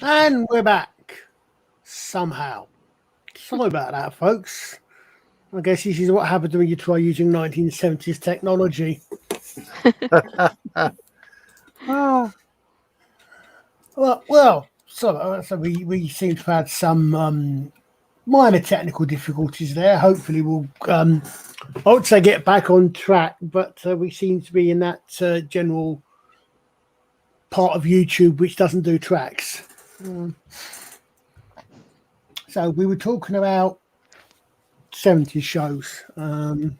And we're back somehow. Sorry about that, folks. I guess this is what happens when you try using 1970s technology. Oh, so we seem to have had some minor technical difficulties there. Hopefully, we'll, I would say, get back on track, but we seem to be in that general part of YouTube which doesn't do tracks. So we were talking about 70s shows and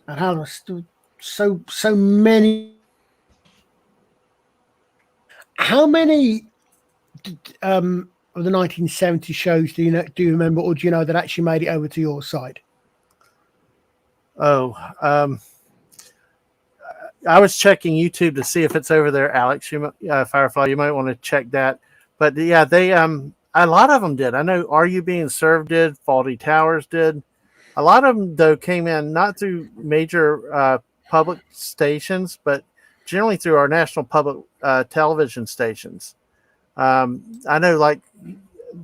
how there's still so many. How many of the 1970 shows do you remember, or do you know that actually made it over to your side? Oh, I was checking YouTube to see if it's over there, Alex. Firefly, you might want to check that. But yeah, they a lot of them did. I know Are You Being Served did. Faulty Towers did. A lot of them though came in not through major public stations, but generally through our national public television stations. I know, like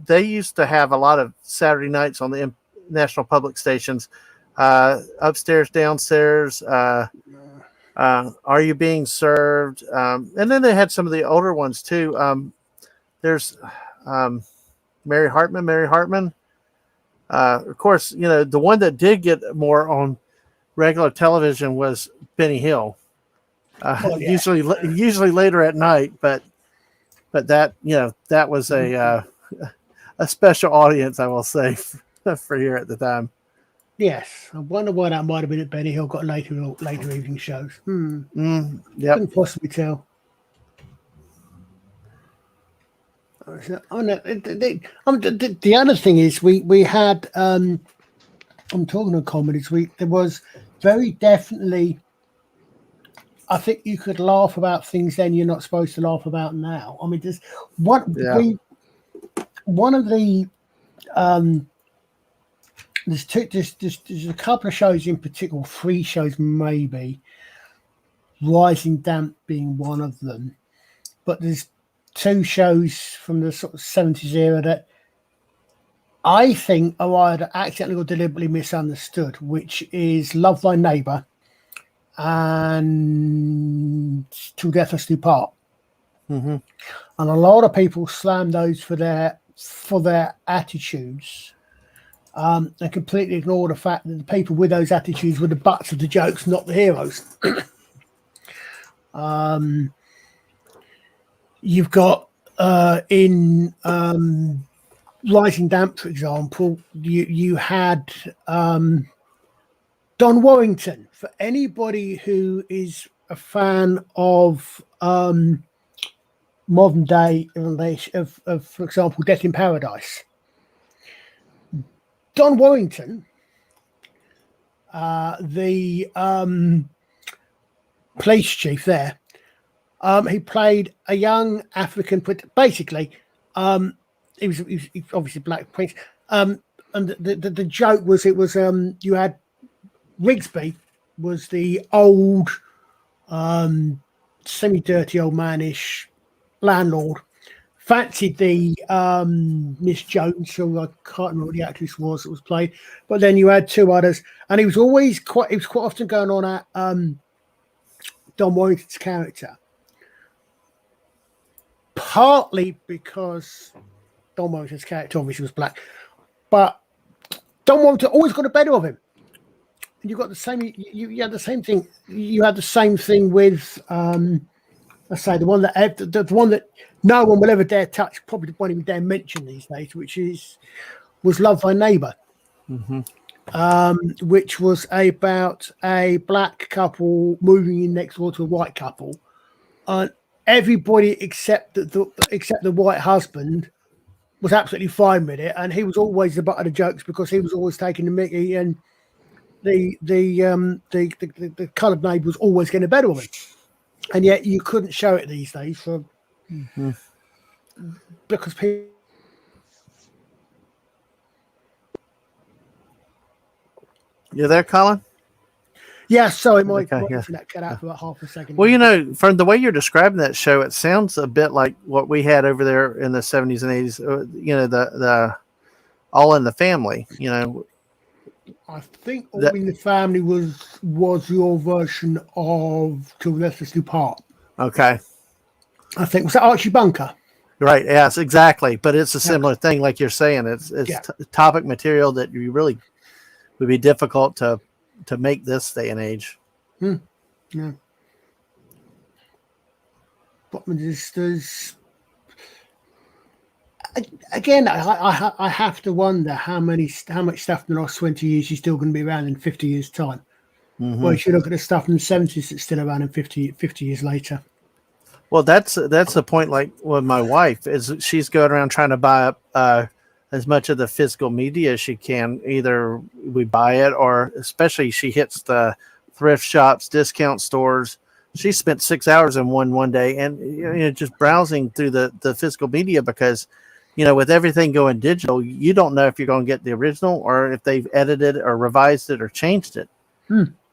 they used to have a lot of Saturday nights on the national public stations, upstairs, downstairs. Are You Being Served? And then they had some of the older ones too. There's um, Mary Hartman. Mary Hartman. Of course, the one that did get more on regular television was Benny Hill. Well, yeah. Usually later at night, but that was a special audience, I will say, for here at the time. Yes, I wonder why that might have been at Benny Hill. Got later evening shows. Yep. Couldn't possibly tell. Oh, no, the other thing is we had. I'm talking of comedies. There was very definitely. I think you could laugh about things then you're not supposed to laugh about now. I mean, there's one Yeah. one of the there's a couple of shows in particular, 3 shows maybe, Rising Damp being one of them, but there's 2 shows from the sort of 70s era that I think are either accidentally or deliberately misunderstood, which is Love Thy Neighbour and Till Death Us Do Part. Mm-hmm. And a lot of people slam those for their attitudes, and completely ignore the fact that the people with those attitudes were the butts of the jokes, not the heroes. You've got in Rising Damp, for example, you had Don Warrington. For anybody who is a fan of modern day of, for example, Death in Paradise, Don Warrington, the police chief there, he played a young African, basically, he was obviously Black Prince, and the joke was you had Rigsby was the old, semi-dirty old manish landlord, fancied the Miss Jones, who I can't remember what the actress was that was played, but then you had 2 others, and he was quite often going on at Don Warrington's character, partly because Don Warrington's character obviously was black, but Don Warrington always got the better of him. And you got the same. You had the same thing. You had the same thing with, I say, the one that no one will ever dare touch, probably won't even dare mention these days, was Love Thy Neighbour, which was about a black couple moving in next door to a white couple, and everybody except the white husband was absolutely fine with it, and he was always the butt of the jokes because he was always taking the mickey, and the coloured neighbour was always getting better of him, and yet you couldn't show it these days because people. You there, Colin? Yeah, sorry, my Okay, yeah. internet cut out for about half a second. Well, from the way you're describing that show, it sounds a bit like what we had over there in the 70s and 80s. The All in the Family. I think All That in the Family was your version of Till Death Us Do Part. okay. I think was that Archie Bunker. Right. Yes, exactly. But it's a Yeah, similar thing, like you're saying. It's yeah. topic material that you really would be difficult to make this day and age. Yeah. But there's again, I have to wonder how much stuff in the last 20 years is still going to be around in 50 years' time. Well, Mm-hmm. if you look at the stuff in the 70s that's still around in 50 years later. Well, that's the point. Like with my wife, is she's going around trying to buy up as much of the physical media as she can. Either we buy it, or especially she hits the thrift shops, discount stores. She spent 6 hours in one day, and just browsing through the physical media because, with everything going digital, you don't know if you're going to get the original or if they've edited or revised it or changed it.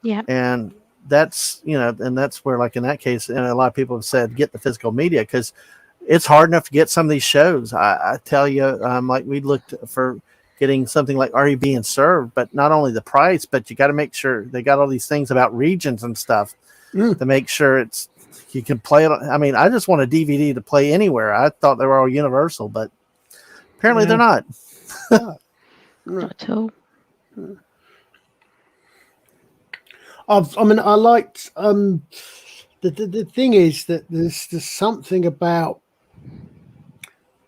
Yeah. And that's and that's where, like in that case, and a lot of people have said get the physical media because it's hard enough to get some of these shows. I tell you, like we looked for getting something like Are You Being Served, but not only the price, but you got to make sure they got all these things about regions and stuff to make sure you can play it. I mean, I just want a DVD to play anywhere. I thought they were all universal, but apparently they're not. Not at all. I liked the thing is that there's something about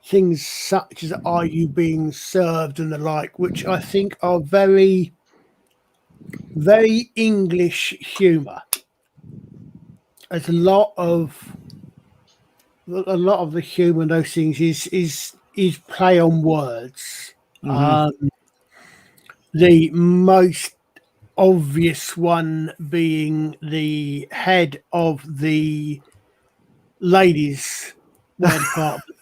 things such as Are You Being Served and the like, which I think are very, very English humour. There's a lot of the humour in those things is play on words. Mm-hmm. The most obvious one being the head of the ladies' wear department,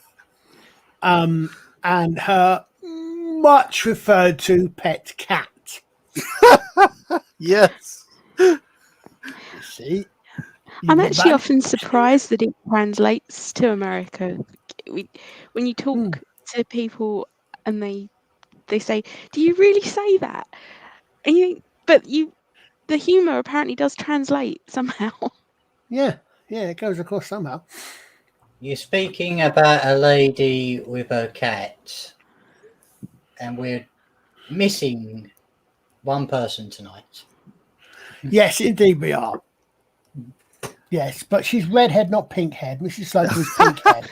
and her much referred to pet cat. Yes. See, I'm actually often surprised that it translates to America. When you talk to people and they say, "Do you really say that?" And the humour apparently does translate somehow. Yeah, it goes across somehow. You're speaking about a lady with a cat, and we're missing one person tonight. Yes, indeed we are. Yes, but she's redhead, not pink head. Mrs. Sloper is pink head.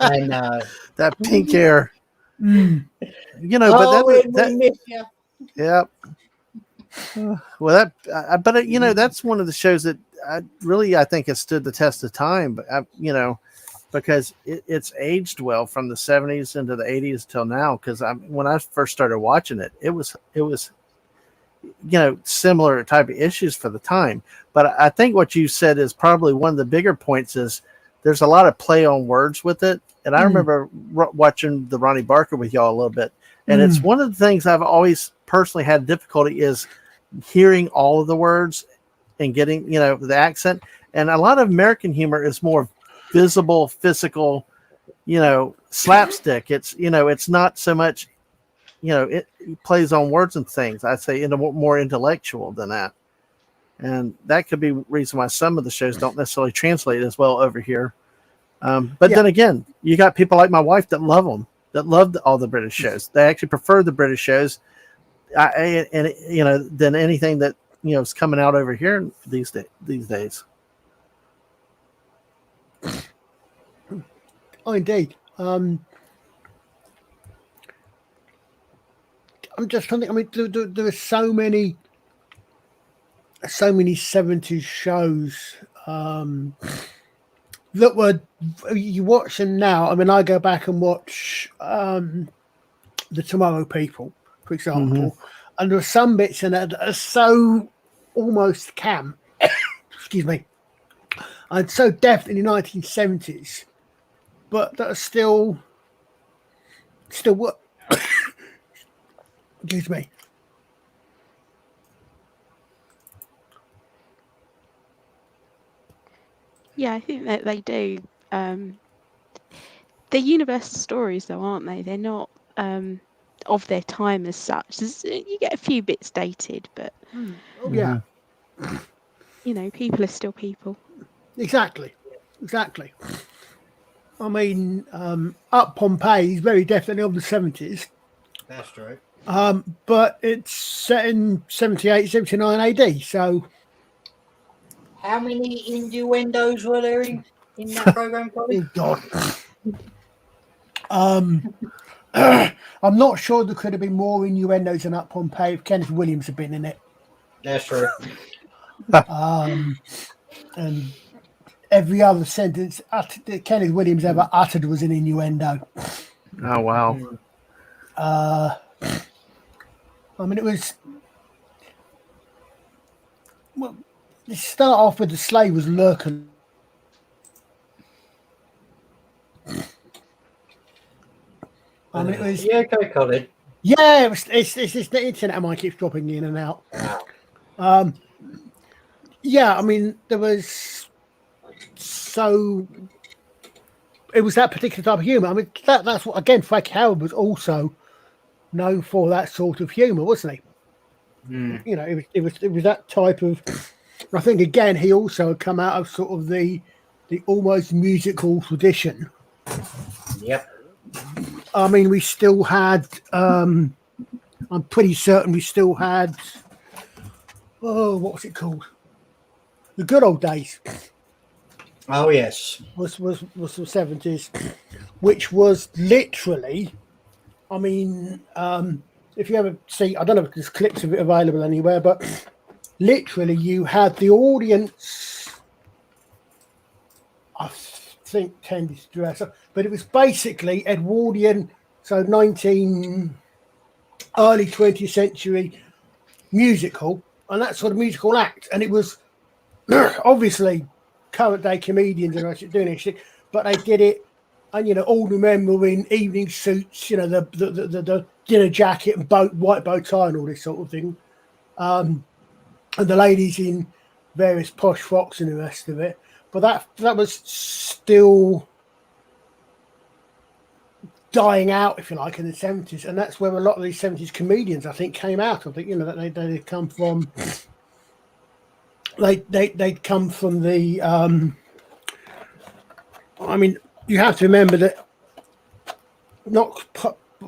I know. That pink hair. Mm. But we that miss you. yeah. Well, that's one of the shows that I think has stood the test of time. But because it's aged well from the 70s into the 80s till now. Because when I first started watching it, it was similar type of issues for the time. But I think what you said is probably one of the bigger points is there's a lot of play on words with it. And I remember watching the Ronnie Barker with y'all a little bit. And it's one of the things I've always personally had difficulty is hearing all of the words and getting, the accent. And a lot of American humor is more visible, physical, slapstick. It's, it's not so much, it plays on words and things. I'd say more intellectual than that. And that could be the reason why some of the shows don't necessarily translate as well over here. But then again, you got people like my wife that love them, that love all the British shows. They actually prefer the British shows, than anything that is coming out over here these days. Oh, indeed. I'm just trying to think. I mean, there are so many 70s shows that were you watch them now. I mean, I go back and watch the Tomorrow People, for example, and there are some bits in it that are so almost camp. Excuse me. And so definitely 1970s, but that are still work. Excuse me. Yeah, I think that they do. They're universal stories, though, aren't they? They're not of their time as such. You get a few bits dated, but Oh yeah, people are still people. exactly. I mean, Up Pompeii is very definitely of the 70s, That's true. but it's set in 78, 79 AD. So, How many innuendos were there in that program, Colin? oh God. I'm not sure there could have been more innuendos than Up Pompeii if Kenneth Williams had been in it. That's true. And every other sentence that Kenneth Williams ever uttered was an innuendo. Oh wow. I mean, it was. Well, you start off with the slave was lurking. I mean, it was. Yeah, okay, Colin. Yeah, it's just the internet mic keeps dropping in and out. Yeah, I mean, there was it was that particular type of humour. I mean, that's what, again, Frank Howard was also known for that sort of humour, wasn't he? You know, it was that type of. I think again, he also had come out of sort of the almost musical tradition. Yep. I mean, we still had. I'm pretty certain we still had. Oh, what was it called? The Good Old Days. Oh yes. Was the 70s, which was literally. I mean, if you ever see, I don't know if there's clips of it available anywhere, but literally you had the audience. I think tended to dress up, but it was basically Edwardian, so early 20th century musical, and that sort of musical act, and it was obviously current day comedians and actually doing this shit, but they did it, and all the men were in evening suits, the dinner jacket and white bow tie and all this sort of thing, and the ladies in various posh frocks and the rest of it. But that was still dying out, if you like, in the 70s, and that's where a lot of these 70s comedians, I think, came out. I think that they'd come from. They'd come from the. I mean, you have to remember that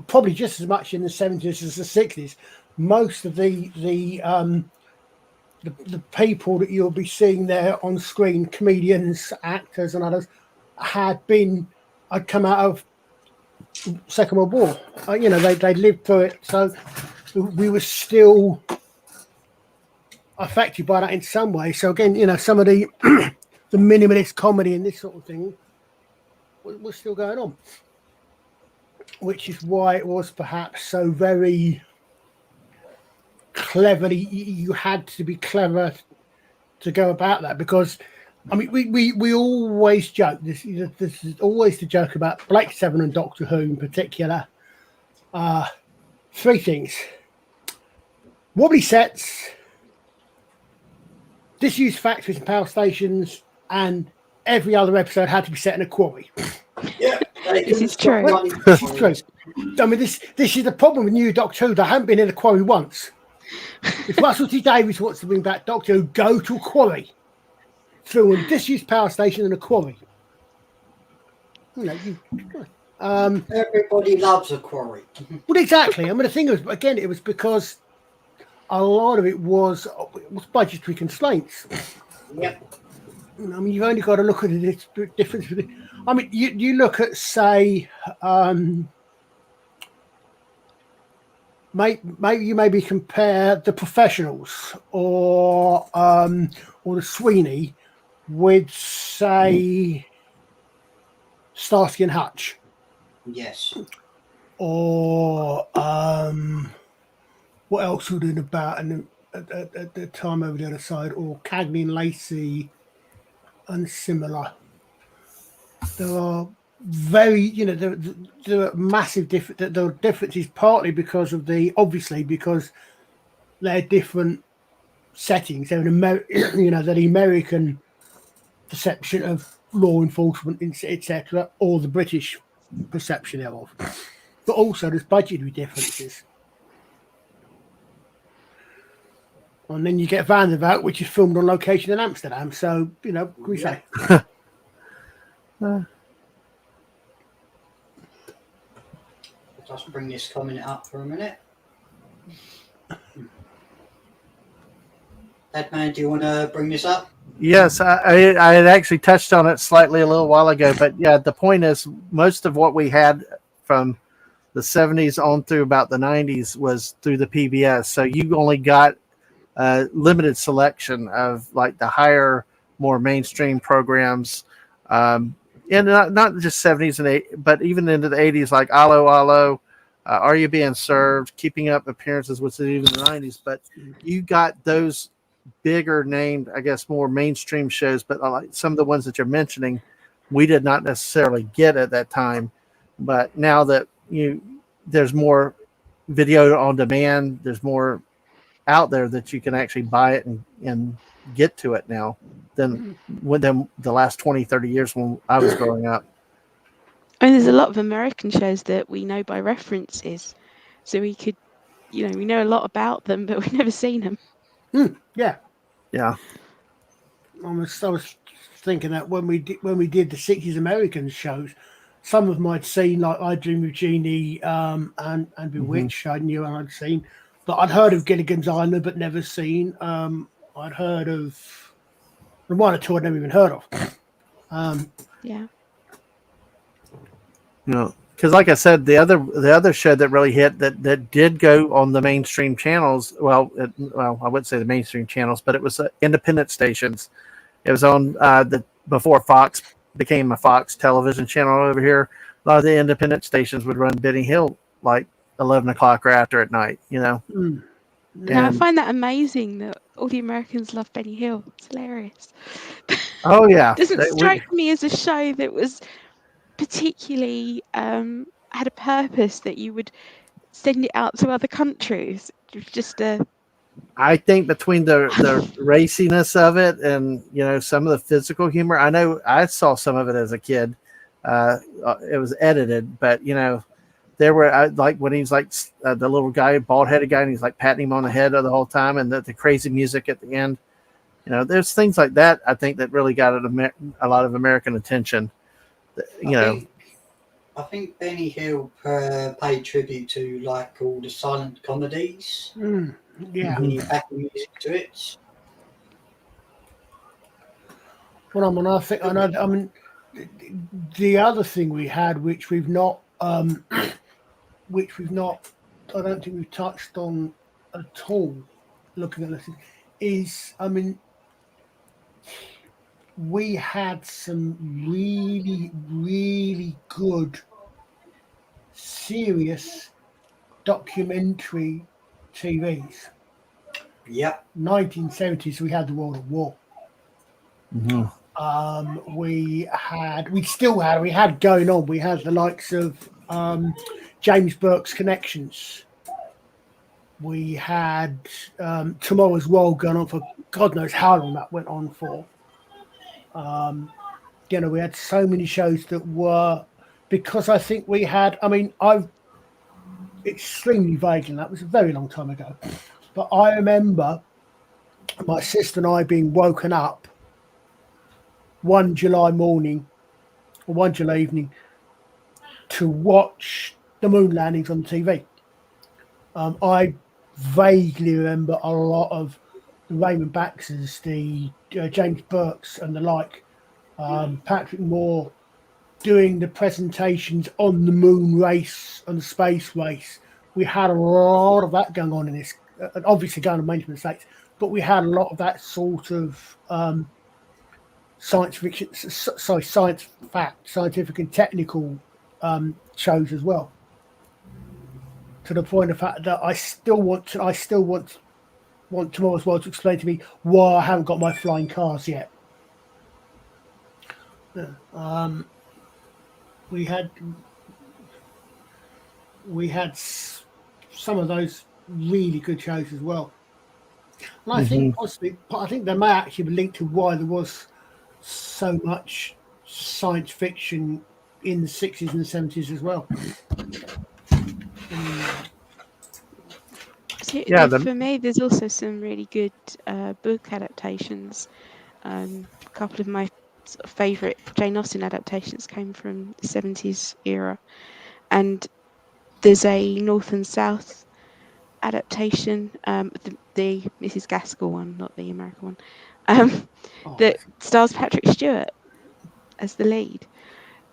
probably just as much in the 70s as the 60s. Most of the people that you'll be seeing there on screen, comedians, actors, and others, had come out of Second World War. They lived through it, so we were still affected by that in some way. So again, some of the the minimalist comedy and this sort of thing was still going on, which is why it was perhaps so very cleverly. You had to be clever to go about that, because I mean we always joke. This is always the joke about Blake Seven and Doctor Who in particular. Three things: wobbly sets, disused factories and power stations, and every other episode had to be set in a quarry. Yeah, This is true. This is true. I mean, this is the problem with new Doctor Who. They haven't been in a quarry once. If Russell T Davies wants to bring back Doctor Who, go to a quarry, through a disused power station and a quarry. Everybody loves a quarry. Well, exactly. I mean, the thing is, again, it was because a lot of it was budgetary constraints. Yep. I mean, you've only got to look at the difference. I mean, you look at, say, maybe compare The Professionals or the Sweeney with, say, Starsky and Hutch. Yes. Or what else were doing about at the time over the other side, or Cagney and Lacey and similar. There are very, there are massive there are differences, partly because of because they're different settings. They're in the perception of law enforcement, etc., or the British perception thereof. But also there's budgetary differences. And then you get Vanderbilt, which is filmed on location in Amsterdam. So, what can we say? Just bring this comment up for a minute. Edman, do you want to bring this up? Yes, I had actually touched on it slightly a little while ago, but yeah, the point is most of what we had from the 70s on through about the 90s was through the PBS. So you only got a limited selection of like the higher, more mainstream programs. And not just 70s and 80s, but even into the 80s, like Allo Allo, Are You Being Served, Keeping Up Appearances, which is even the 90s. But you got those bigger named, I guess, more mainstream shows, but like some of the ones that you're mentioning, we did not necessarily get at that time. But now that there's more video on demand, there's more out there that you can actually buy it and get to it now than within the last 20, 30 years when I was growing up. I mean, there's a lot of American shows that we know by references, so we could, we know a lot about them, but we've never seen them. Yeah. Yeah. I was thinking that when we did the 60s American shows, some of them I'd seen, like I Dream of Jeannie and Bewitched, I knew and I'd seen. But I'd heard of Gilligan's Island, but never seen. I'd heard of the one or two I'd never even heard of. Yeah. Because like I said, the other show that really hit that did go on the mainstream channels. Well, I wouldn't say the mainstream channels, but it was independent stations. It was on before Fox became a Fox television channel over here. A lot of the independent stations would run Benny Hill like 11 o'clock or after at night. Now I find that amazing that all the Americans love Benny Hill. It's hilarious. Oh yeah, Doesn't strike me as a show that was particularly had a purpose that you would send it out to other countries. It was just I think between the raciness of it and some of the physical humor, I know I saw some of it as a kid. It was edited, but there were like when he's like the little guy, bald headed guy, and he's like patting him on the head the whole time, and the crazy music at the end. There's things like that I think that really got a lot of American attention. I think Benny Hill paid tribute to like all the silent comedies. Yeah. And you backing music to it. Well, I mean, the other thing we had, which we've not, I don't think we've touched on at all, looking at this, is, I mean, we had some really, really good, serious documentary TVs. Yep. 1970s, we had the World at War. We had going on. We had the likes of James Burke's Connections. We had Tomorrow's World going on for God knows how long that went on for. We had so many shows that were, because I think we had, I've extremely vague, and that was a very long time ago, but I remember my sister and I being woken up one July morning or one July evening to watch the moon landings on TV. I vaguely remember a lot of the Raymond Baxters, the James Burkes and the like, Patrick Moore doing the presentations on the moon race and the space race. We had a lot of that going on in this, obviously going on Management States, but we had a lot of that sort of scientific and technical shows as well. To the point of fact that I still want Tomorrow's World to explain to me why I haven't got my flying cars yet. We had some of those really good shows as well. And I think possibly, they may actually be linked to why there was so much science fiction in the 60s and the 70s as well. Yeah, For me, there's also some really good book adaptations. A couple of my sort of favourite Jane Austen adaptations came from the 70s era, and there's a North and South adaptation, the Mrs. Gaskell one, not the American one, that stars Patrick Stewart as the lead.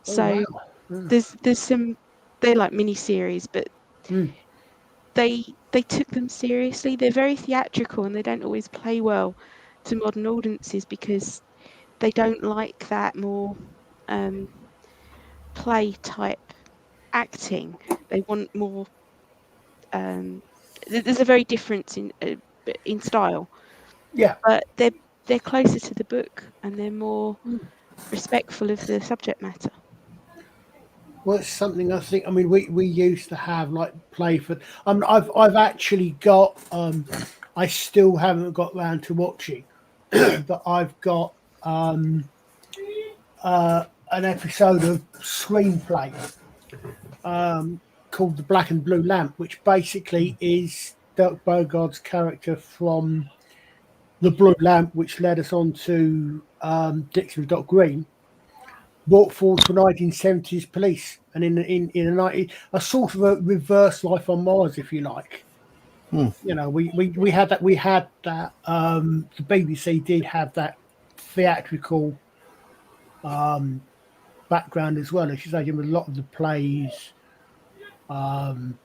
So there's some, they're like mini series, but they took them seriously. They're very theatrical and they don't always play well to modern audiences because they don't like that more play type acting. They want more. There's a very difference in style. Yeah, but they're closer to the book and they're more respectful of the subject matter. well, it's something I think. I mean, we used to have like play for. I've actually got. I still haven't got round to watching, but I've got an episode of screenplay called The Black and Blue Lamp, which basically is Dirk Bogart's character from The Blue Lamp, which led us on to Dixon Dot Green, brought forward to 1970s police, and in a sort of a reverse Life on Mars, if you like. You know, we had that. The BBC did have that theatrical background as well. As you say, a lot of the plays. Again,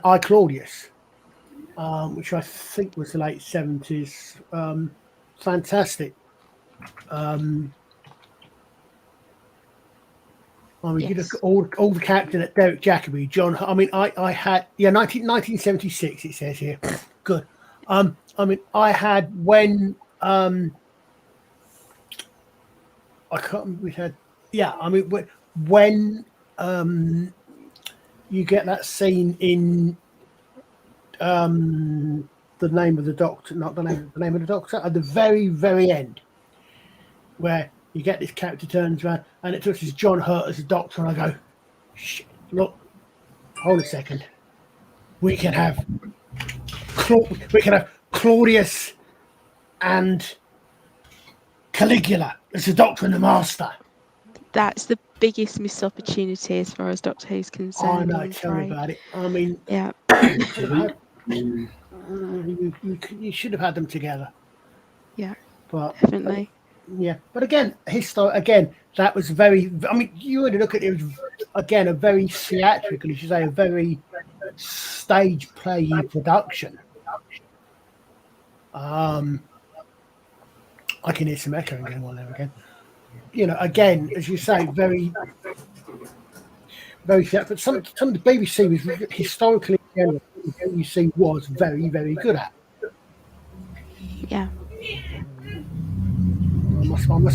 I Claudius, which I think was the late 70s. Fantastic. I mean, you look at all the characters at Derek Jacobi, John. I mean, I had 1976. It says here. Good. I mean, I had when I can't remember. We had I mean, when you get that scene in the name of the doctor, not the name of the doctor, at the very, very end, where you get this character turns around and it touches John Hurt as a doctor, and I go, shit, look, hold a second, we can have Claudius and Caligula as the Doctor and the Master. That's the biggest missed opportunity as far as Doctor Who's concerned. I know, tell me about it. I mean, yeah. You should have had them together. Yeah, but definitely. Yeah, but again, that was very. I mean, you really look at it, again, a very theatrical, you should say, a very stage play production. I can hear some echoing going on there again. You know, again, as you say, very, very. But some of the BBC was historically, the BBC was very, very good at. Yeah.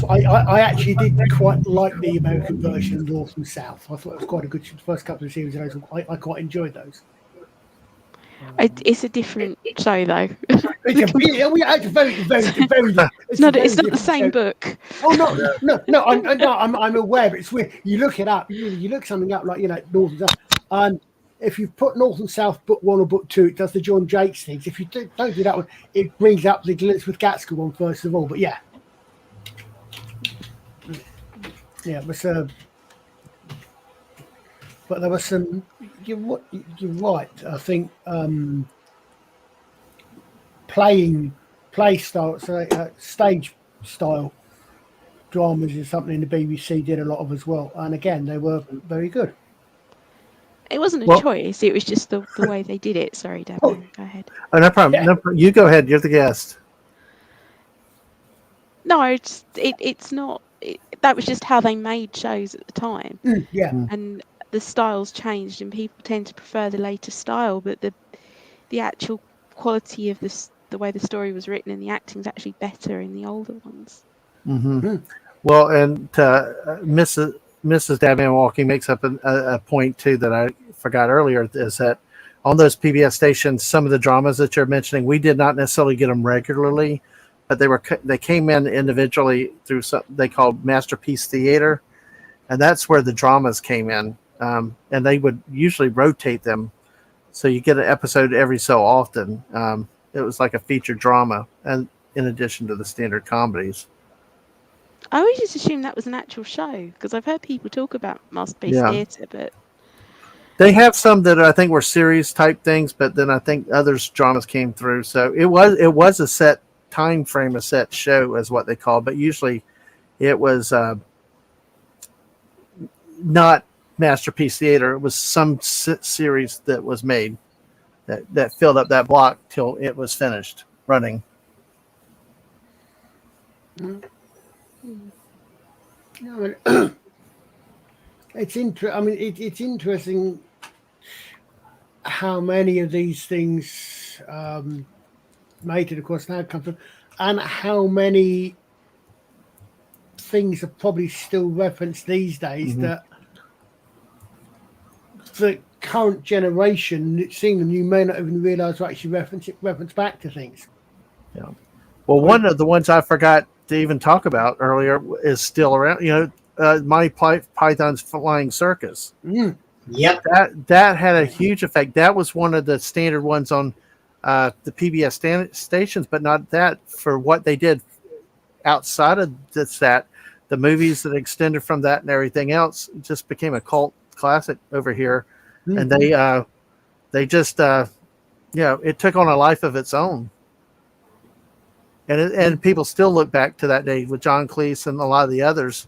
I actually did quite like the American version of North and South. I thought it was quite a good. The first couple of series, I quite enjoyed those. It's a different show, though. It's very. It's not the same book. Oh no! I'm aware, but it's weird. You look it up. You look something up, like North and South. If you put North and South Book 1 or Book 2, it does the John Jakes things. If you don't do that one, it brings up the Elizabeth Gaskell one first of all. But yeah, it was. But there was some. You're right. I think play style, stage style dramas is something the BBC did a lot of as well. And again, they were very good. It wasn't a choice. It was just the way they did it. Sorry, Devin. Go ahead. Oh, no problem. Yeah. No, you go ahead. You're the guest. No, it's not. That was just how they made shows at the time. And the styles changed, and people tend to prefer the later style. But the actual quality of the way the story was written and the acting is actually better in the older ones. Mm-hmm. Well, and Mrs. Dabman Walking makes up a point too that I forgot earlier, is that on those PBS stations, some of the dramas that you're mentioning, we did not necessarily get them regularly, but they came in individually through something they called Masterpiece Theater, and that's where the dramas came in. And they would usually rotate them, so you get an episode every so often. It was like a featured drama, and in addition to the standard comedies. I always just assumed that was an actual show because I've heard people talk about Masterpiece Yeah. Theatre, but They have some that I think were series type things, but then I think others dramas came through. So it was a set time frame, a set show is what they call, but usually it was not Masterpiece Theater. It was some series that was made that filled up that block till it was finished running. It's it's interesting how many of these things made it across now come from, and how many things are probably still referenced these days that the current generation seeing them, you may not even realize are actually reference back to things. Yeah. Well, one of the ones I forgot to even talk about earlier is still around. Monty Python's Flying Circus. Yep. That had a huge effect. That was one of the standard ones on the PBS stations, but not that for what they did outside of that. The movies that extended from that and everything else just became a cult classic over here, and they just it took on a life of its own. And people still look back to that day with John Cleese and a lot of the others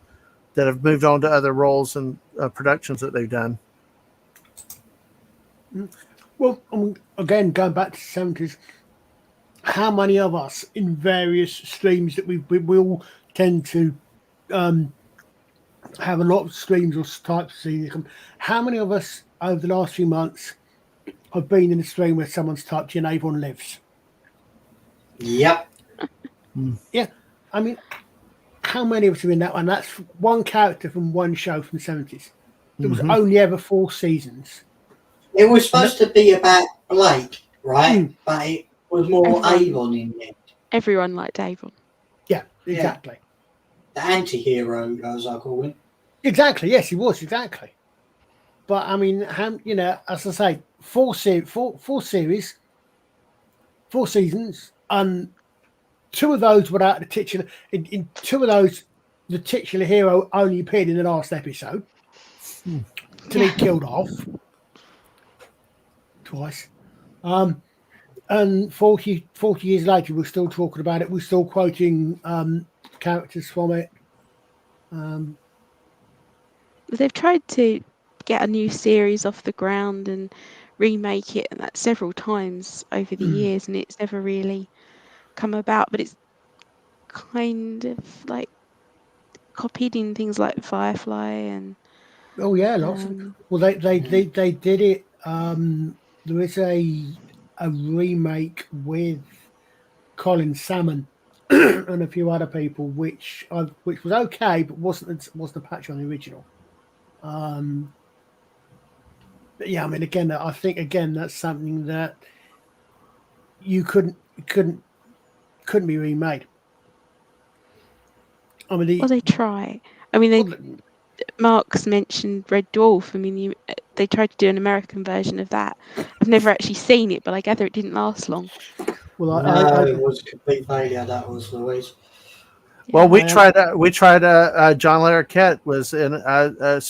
that have moved on to other roles and productions that they've done. Well, again, going back to the 70s, how many of us in various streams that we all tend to have a lot of streams or types of scenes, how many of us over the last few months have been in a stream where someone's typed in Avon Lives? Yep. Yeah, I mean, how many of us are in that one? That's one character from one show from the 70s. There was only ever 4 seasons. It was supposed to be about Blake, right? But it was more Avon in it. everyone liked Avon. Yeah, exactly. The anti-hero, as I call him. Exactly, yes, he was, exactly. But, I mean, as I say, 4 series, 4 seasons, and 2 of those without the titular. In 2 of those, the titular hero only appeared in the last episode to be killed off twice. And 40 years later, we're still talking about it. We're still quoting characters from it. They've tried to get a new series off the ground and remake it, and that several times over the years, and it's never really come about. But it's kind of like copied in things like Firefly and Lots of. Well, they did it. There is a remake with Colin Salmon and a few other people, which was okay, but wasn't a patch on the original. But yeah, I mean, again, I think that's something that you couldn't be remade. I mean, they try. I mean, Mark's mentioned Red Dwarf. I mean, they tried to do an American version of that. I've never actually seen it, but I gather it didn't last long. Well, it was a complete failure. That was Louise. Well, we tried. John Larroquette was in a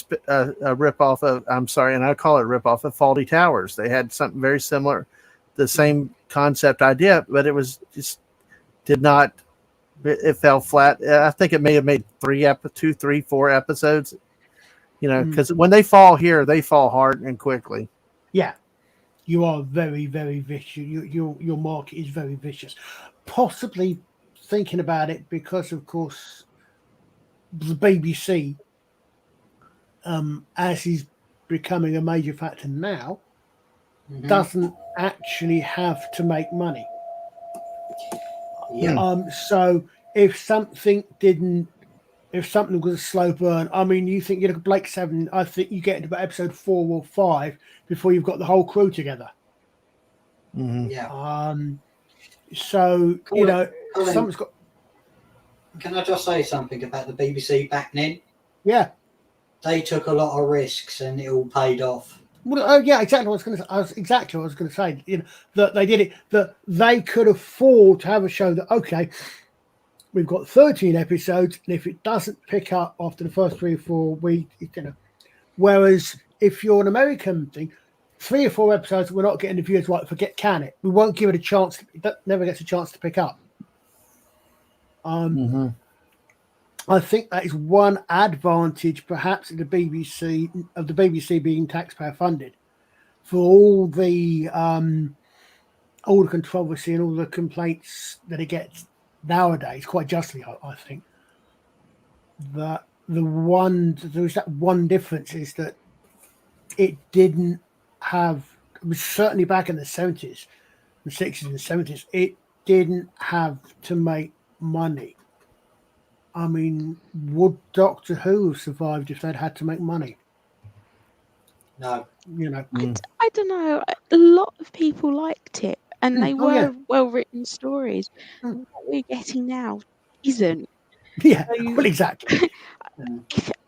ripoff of. I'm sorry, and I call it a ripoff of Faulty Towers. They had something very similar, the same concept idea, but it was just did not. It fell flat. I think it may have made 2, 3, 4 episodes. Because when they fall here, they fall hard and quickly. Yeah, you are very, very vicious. Your market is very vicious. Possibly thinking about it because, of course, the BBC, as is becoming a major factor now, doesn't actually have to make money. Yeah. So if something was a slow burn, I mean, you look at Blake 7, I think you get into about episode 4 or 5 before you've got the whole crew together. Mhm. Yeah. So Colin, someone's got. can I just say something about the BBC back then? Yeah. They took a lot of risks and it all paid off. Well, oh yeah, exactly. What I was going to. Exactly what I was going to say. That they did it. That they could afford to have a show that we've got 13 episodes, and if it doesn't pick up after the first 3 or 4 weeks, Whereas if you're an American thing, 3 or 4 episodes, we're not getting the viewers right. Can it? We won't give it a chance. It never gets a chance to pick up. Mhm. I think that is one advantage, perhaps, of the BBC being taxpayer funded, for all the controversy and all the complaints that it gets nowadays, quite justly, I think. That there's that one difference is that it didn't have. It was certainly back in the 70s, the 60s and 70s. It didn't have to make money. I mean, would Doctor Who have survived if they'd had to make money? No. I don't know. A lot of people liked it, and they Oh, yeah. were well-written stories. What we're getting now isn't. Yeah, So, well, exactly.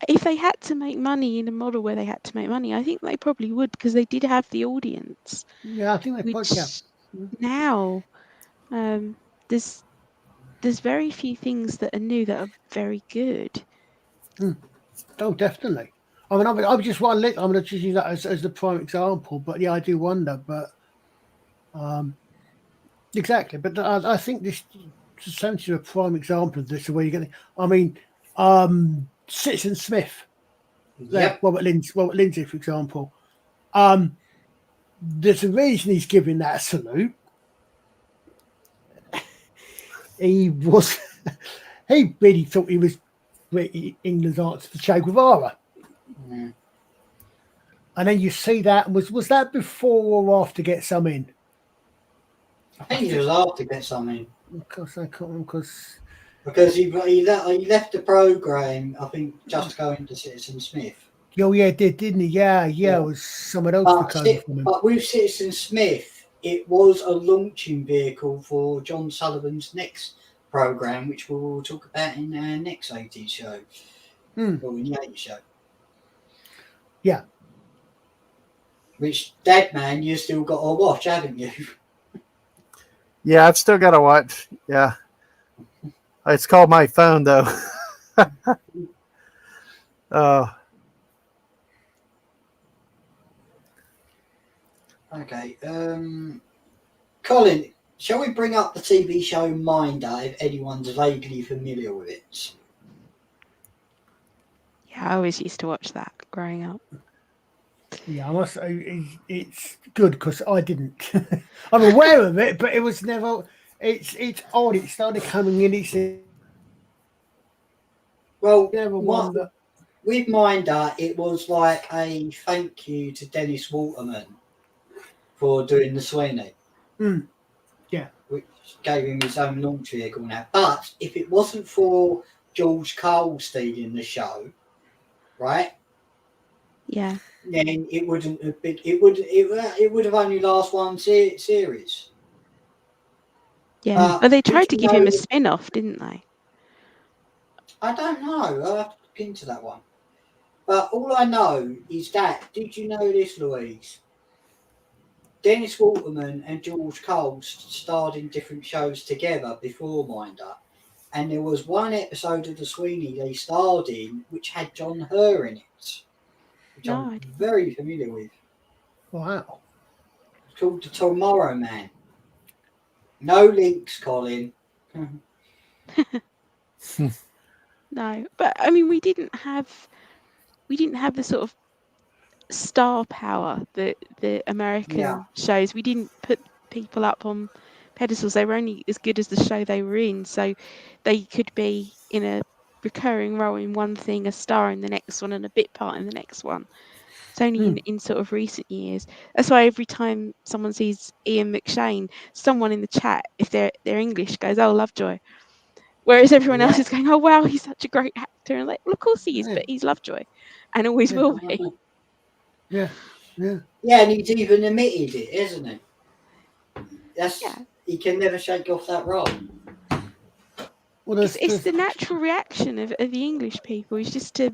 if they had to make money in a model where they had to make money, I think they probably would, because they did have the audience. Yeah, I think they Which probably. now, there's very few things that are new that are very good. Oh, definitely. I mean, I just want to. I'm going to just use that as the prime example. But yeah, I do wonder. But exactly. But I think this is essentially a prime example of this. Where you're going. I mean, Citizen Smith. Yep. Robert Lindsay, for example. There's a reason he's giving that a salute. He was. He really thought he was England's answer to Che Guevara. Mm. And then you see that. Was that before or after Get Some In? I think he was after Get Some In. Because I can't because he left the programme, I think, just to go into Citizen Smith. oh yeah, didn't he? Yeah, it was someone else took over from him. But with Citizen Smith, it was a launching vehicle for John Sullivan's next programme, which we will talk about in our next 80s show. Or in the 80s show. Yeah. Which, Dead Man, you still got to watch, haven't you? Yeah, I've still got to watch. Yeah. It's called My Phone, though. Okay. Colin, shall we bring up the TV show Minder if anyone's vaguely familiar with it? Yeah, I always used to watch that growing up. Yeah, I must say it's good because I didn't. I'm aware of it, but it was never. It's odd. It started coming in. Well, never one that. With Minder, it was like a thank you to Dennis Waterman for doing the Sweeney. Yeah. Which gave him his own launch vehicle now. But if it wasn't for George Cole stealing the show, right? Yeah. Then it wouldn't have been. It would have only last one series. Yeah. But they tried to give him a spin-off, didn't they? I don't know. I'll have to look into that one. But all I know is that, did you know this, Louise? Dennis Waterman and George Cole starred in different shows together before Minder. And there was one episode of The Sweeney they starred in which had John Hur in it. Which I'm very familiar with. Wow. It's called The Tomorrow Man. No links, Colin. No, but I mean, we didn't have the sort of star power that the American shows. We didn't put people up on pedestals. They were only as good as the show they were in. So they could be in a recurring role in one thing, a star in the next one, and a bit part in the next one. It's only in sort of recent years. That's why every time someone sees Ian McShane, someone in the chat, if they're English, goes, "Oh, Lovejoy." Whereas everyone else is going, "Oh wow, he's such a great actor," and like, well, of course he is, but he's Lovejoy, and always will be. Yeah. Yeah, and he's even admitted it, isn't he? he can never shake off that role. Well, It's the natural reaction of the English people is just to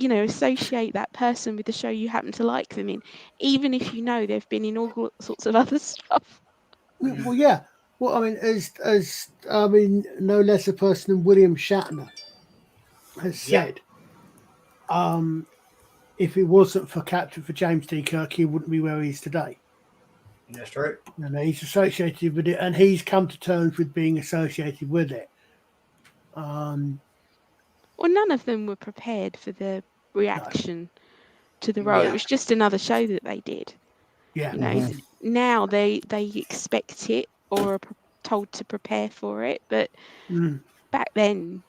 associate that person with the show you happen to like them in, even if you know they've been in all sorts of other stuff. Well, yeah. Well, I mean, no less a person than William Shatner has said, if it wasn't for Captain for James T. Kirk, he wouldn't be where he is today. That's true. He's associated with it, and he's come to terms with being associated with it. Well, none of them were prepared for the reaction to the role. Yeah. It was just another show that they did. Yeah. Now they expect it or are told to prepare for it, but back then,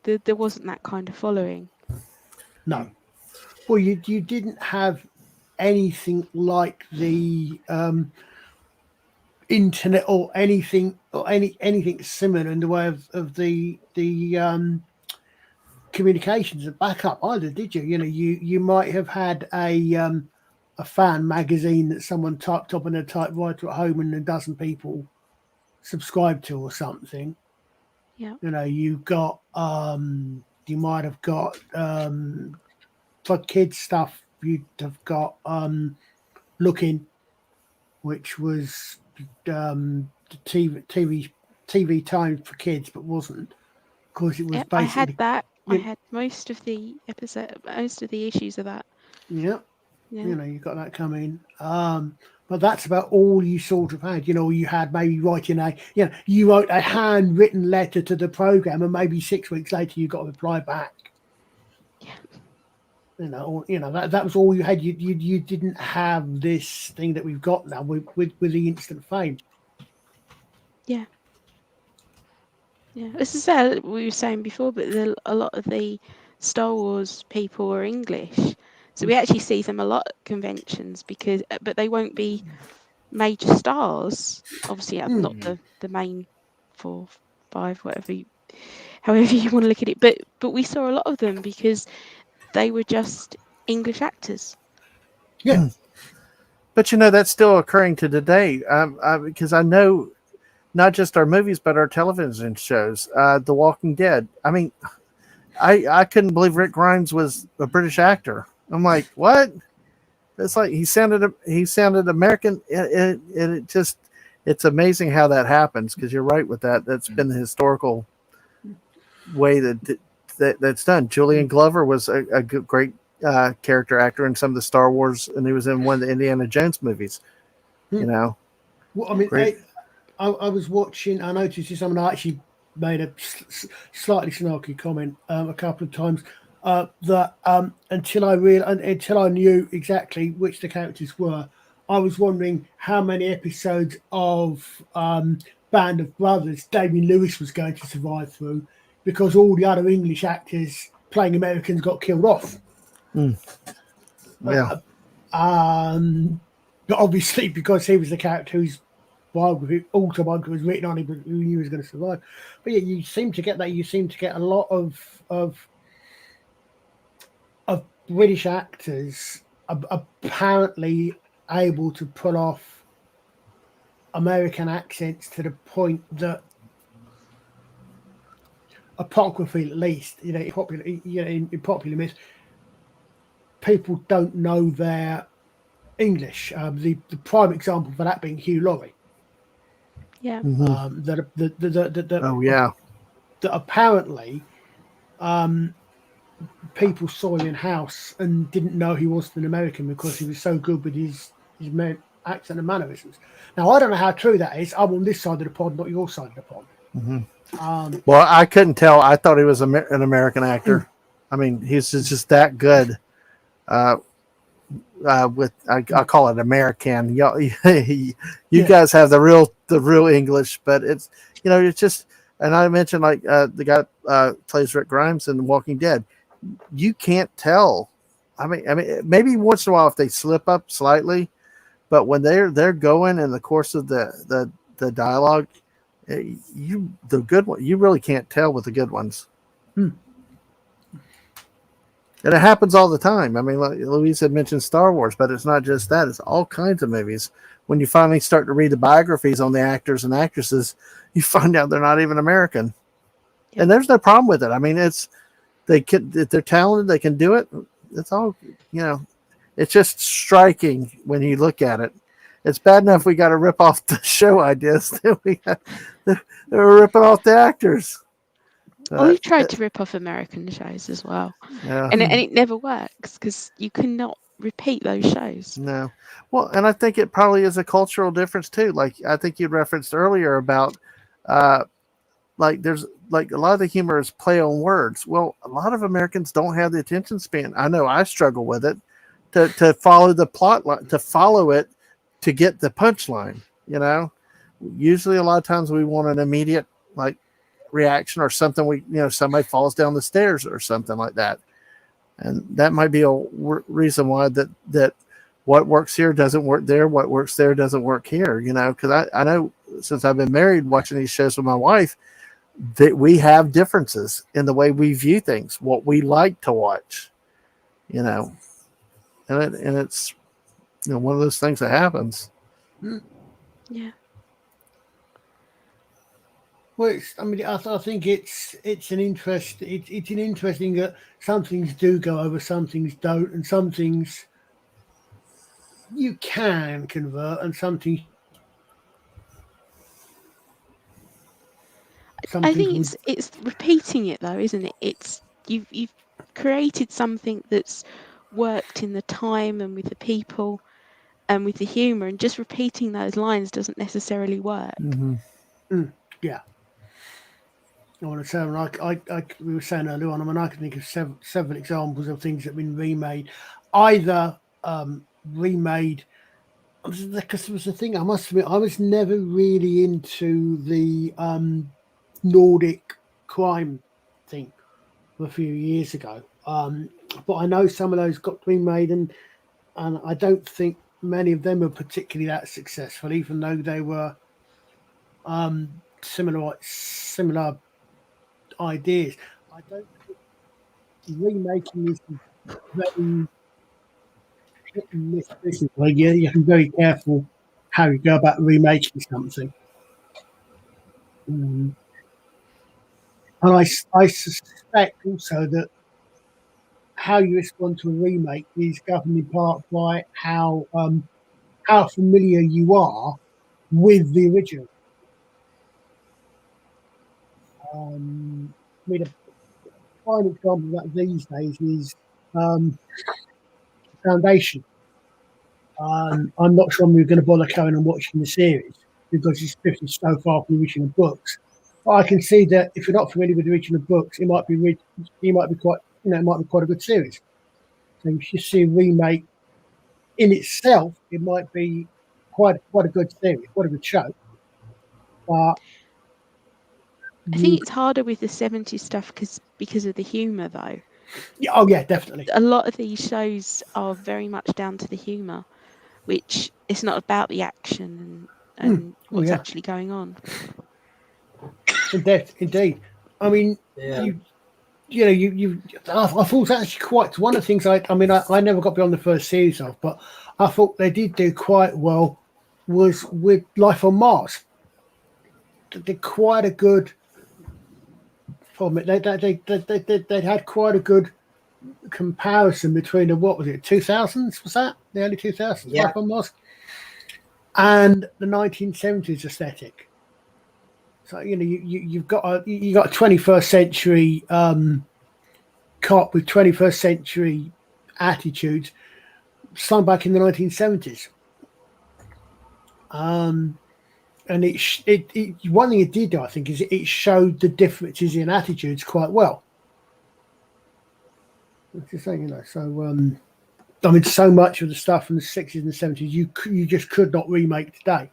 there wasn't that kind of following. No. Well, you didn't have anything like the internet or anything similar in the way of the communications and backup either, did you? You might have had a fan magazine that someone typed up on a typewriter at home and a dozen people subscribed to or something. Yeah. You might have got for kids stuff. You'd have got Looking, which was TV time for kids, but wasn't. Of course, it was basically. I had that. I had most of the issues of that. Yeah. You got that coming. But that's about all you sort of had. You had maybe writing you wrote a handwritten letter to the program, and maybe 6 weeks later you got a reply back. Yeah. That was all you had. You didn't have this thing that we've got now with the instant fame. Yeah. Yeah. This is what we were saying before, but a lot of the Star Wars people are English. So we actually see them a lot at conventions but they won't be major stars. Obviously, not the main 4, 5, however you want to look at it. But we saw a lot of them because they were just English actors. Yeah. But that's still occurring to today. Because I know not just our movies, but our television shows. The Walking Dead. I mean, I couldn't believe Rick Grimes was a British actor. I'm like, what? It's like he sounded American. It's amazing how that happens, because you're right with that. That's been the historical way that's done. Julian Glover was a great character actor in some of the Star Wars, and he was in one of the Indiana Jones movies. Well, I mean, I was watching. I noticed this. I actually made a slightly snarky comment a couple of times. That until I knew exactly which the characters were, I was wondering how many episodes of Band of Brothers Damien Lewis was going to survive through, because all the other English actors playing Americans got killed off. Yeah. But obviously, because he was the character whose autobiography was written on him, who knew he was going to survive. But yeah, you seem to get that. You seem to get a lot of British actors apparently able to pull off American accents to the point that apocryphally, at least, in popular myth, people don't know their English. The prime example for that being Hugh Laurie. Yeah. That apparently people saw him in House and didn't know he wasn't an American because he was so good with his accent and mannerisms. Now, I don't know how true that is. I'm on this side of the pond, not your side of the pond. Well, I couldn't tell. I thought he was an American actor. I mean, he's just that good. I call it American. You guys have the real English, but it's it's just. And I mentioned the guy plays Rick Grimes in The Walking Dead. You can't tell. I mean, maybe once in a while if they slip up slightly, but when they're going in the course of the dialogue, the good one, you really can't tell with the good ones. And it happens all the time. I mean, like Louise had mentioned Star Wars, but it's not just that. It's all kinds of movies. When you finally start to read the biographies on the actors and actresses, you find out they're not even American. Yeah. And there's no problem with it. I mean, if they're talented, they can do it. It's all, it's just striking when you look at it. It's bad enough we got to rip off the show ideas. They're ripping off the actors. We've tried to rip off American shows as well, Yeah. and it never works because you cannot repeat those shows. No. Well, and I think it probably is a cultural difference too. Like I think you referenced earlier about, like there's like a lot of the humor is play on words. Well, a lot of Americans don't have the attention span. I know I struggle with it to follow the plot line, to follow it, to get the punchline. Usually a lot of times we want an immediate like reaction or something. Somebody falls down the stairs or something like that, and that might be a reason why that what works here doesn't work there, what works there doesn't work here. Because I know since I've been married, watching these shows with my wife, that we have differences in the way we view things, what we like to watch. And it's one of those things that happens. Yeah. Well, I think it's an interest. It's an interesting that some things do go over, some things don't, and some things you can convert, and some things. I think it's repeating it though, isn't it? It's you've created something that's worked in the time and with the people and with the humor, and just repeating those lines doesn't necessarily work. Yeah. I want to say, we were saying earlier on, I can think of several examples of things that have been remade, either remade. Because there was a thing, I must admit, I was never really into the Nordic crime thing a few years ago. But I know some of those got remade, and I don't think many of them were particularly that successful, even though they were similar ideas. I don't think remaking is very hit and miss business. Like, you have to be very careful how you go about remaking something. And I suspect also that how you respond to a remake is governed in part by how familiar you are with the original. A fine example of that these days is Foundation. I'm not sure we're going to bother going and watching the series because it's drifted so far from the original books. But I can see that if you're not familiar with the original books, it might be quite a good series. So if you see a remake in itself, it might be quite a good series, quite a good show. But I think it's harder with the 70s stuff because of the humour, though. Yeah, definitely. A lot of these shows are very much down to the humour, which it's not about the action and what's actually going on. Indeed. I mean, I thought actually quite one of the things. I never got beyond the first series of, but I thought they did do quite well was with Life on Mars. They did quite a good. They had quite a good comparison between what was it, 2000s? Was that the early 2000s? Yeah. Life on Mars, and the 1970s aesthetic. So you've got a 21st century cop with 21st century attitudes, slung back in the 1970s. And it one thing it did, I think, is it showed the differences in attitudes quite well. Just saying, so so much of the stuff from the 60s and the 70s you just could not remake today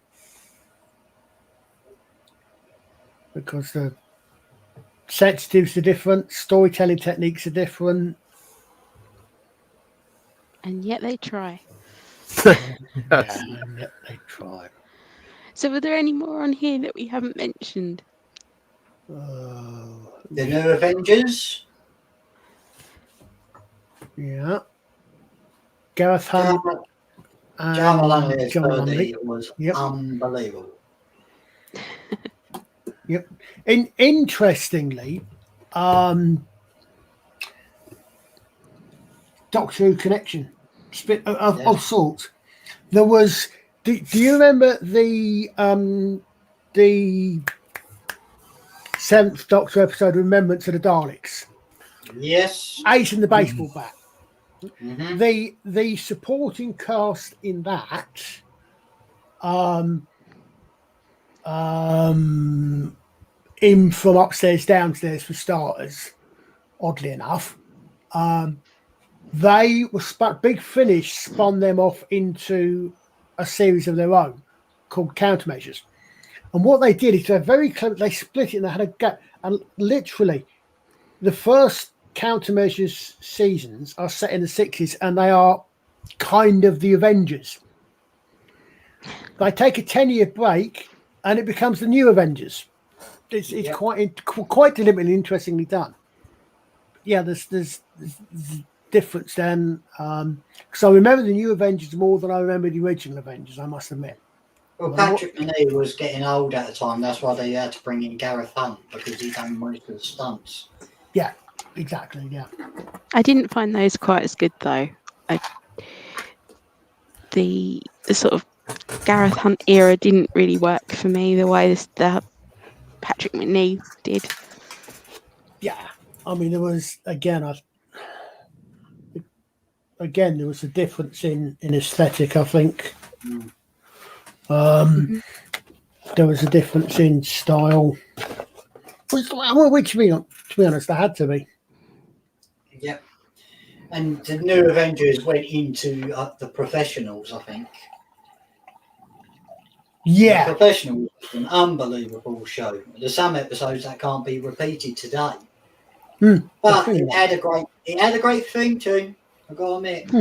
because the sensitives are different, storytelling techniques are different, and yet they try. and yet they try. So, were there any more on here that we haven't mentioned? The New Avengers. Yeah. Gareth Hunt John Maloney as John Lumley. Birdie was Yep. unbelievable. Yep. Interestingly, Doctor Who connection of sorts. There was. Do you remember the seventh Doctor episode, Remembrance of the Daleks? Yes. Ace and the baseball bat. Mm-hmm. The supporting cast in that, in from upstairs downstairs for starters, oddly enough, they were Big Finish spun them off into a series of their own called Countermeasures. And what they did is they're very clever. They split it and they had a gap. And literally, the first Countermeasures seasons are set in the 60s and they are kind of the Avengers. They take a 10-year break and it becomes the new Avengers. It's quite deliberately interestingly done. Yeah, there's difference then. Because I remember the new Avengers more than I remember the original Avengers, I must admit. Well, Patrick Manee was getting old at the time. That's why they had to bring in Gareth Hunt, because he done most of the stunts. Yeah, exactly. Yeah. I didn't find those quite as good though. The sort of Gareth Hunt era didn't really work for me the way the Patrick Manee did. Yeah, I mean there was there was a difference in aesthetic. I think there was a difference in style. Which to be honest, there had to be. Yep. And the new Avengers went into the Professionals, I think. Yeah. The Professionals was an unbelievable show. There's some episodes that can't be repeated today. But it had a great theme tune, I've got to admit.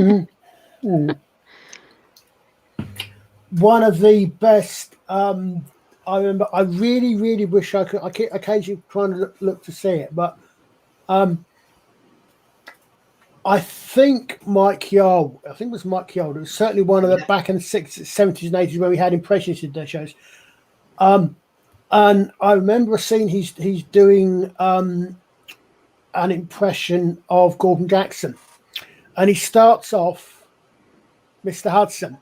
One of the best. I remember. I really, really wish I could. I keep occasionally trying to look to see it, but I think Mike Yarwood. I think it was Mike Yarwood. It was certainly one of the back in the 60s, 70s, and 80s where we had impressionists in their shows. And I remember a scene he's doing an impression of Gordon Jackson, and he starts off Mr. Hudson.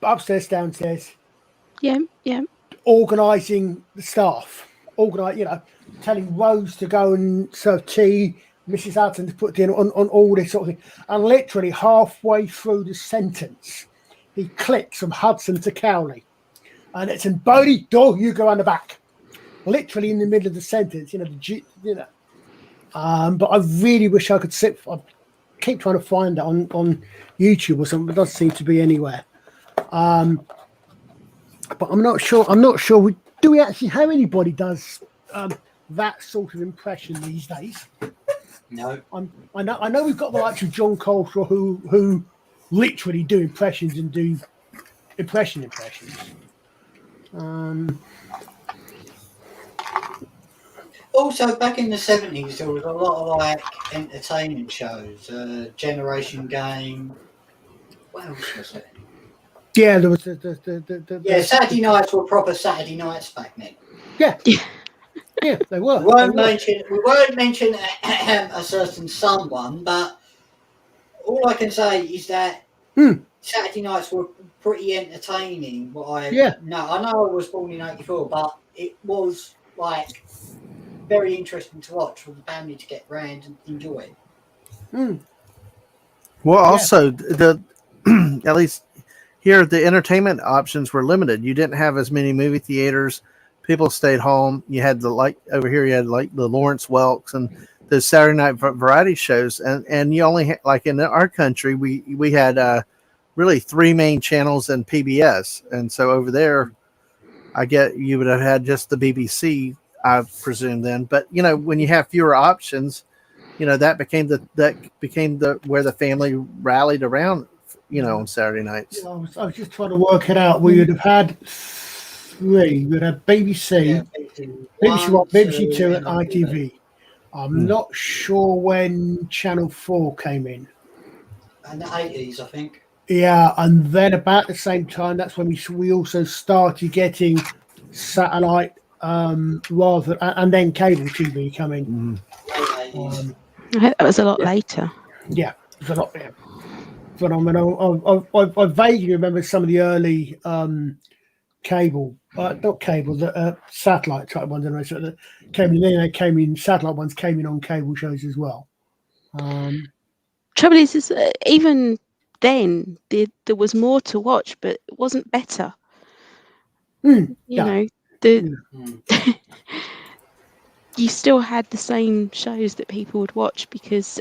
Upstairs, downstairs. Yeah. Organising the staff. Telling Rose to go and serve tea, Mrs. Hudson to put in on all this sort of thing. And literally halfway through the sentence, he clicks from Hudson to Cowley. And it's in Bodie, you go on the back. Literally in the middle of the sentence, but I really wish I could I keep trying to find it on YouTube or something, but it doesn't seem to be anywhere. But I'm not sure. Do we actually have anybody does that sort of impression these days? No. I know we've got the likes of John Coltrane who literally do impressions and do impressions. Also, back in the 70s, there was a lot of entertainment shows. Generation Game. What else was it? Yeah, there was Saturday nights were proper Saturday nights back then. Yeah, they were. We won't mention a certain someone, but all I can say is that Saturday nights were pretty entertaining. I know I was born in '84, but it was very interesting to watch for the family to get round and enjoy. Well, also at least here the entertainment options were limited. You didn't have as many movie theaters. People stayed home. You had over here you had the Lawrence Welks and the Saturday night variety shows, and you only had, in our country we had really three main channels and PBS, and so over there I get you would have had just the BBC, I presume then. But when you have fewer options, that became where the family rallied around. On Saturday nights. I was just trying to work it out. We would have had three. We would have BBC, BBC One, BBC Two, and ITV. I'm not sure when Channel 4 came in. In the 80s, I think. Yeah, and then about the same time, that's when we also started getting satellite rather, and then cable TV coming. Late 80s. That was a lot Yeah. later. Yeah, it was a lot. Yeah. Phenomenal. I vaguely remember some of the early cable, not cable, the satellite type ones. And that came in. Then they came in. Satellite ones came in on cable shows as well. Trouble is even then there was more to watch, but it wasn't better. You Yeah. know, the Mm. you still had the same shows that people would watch because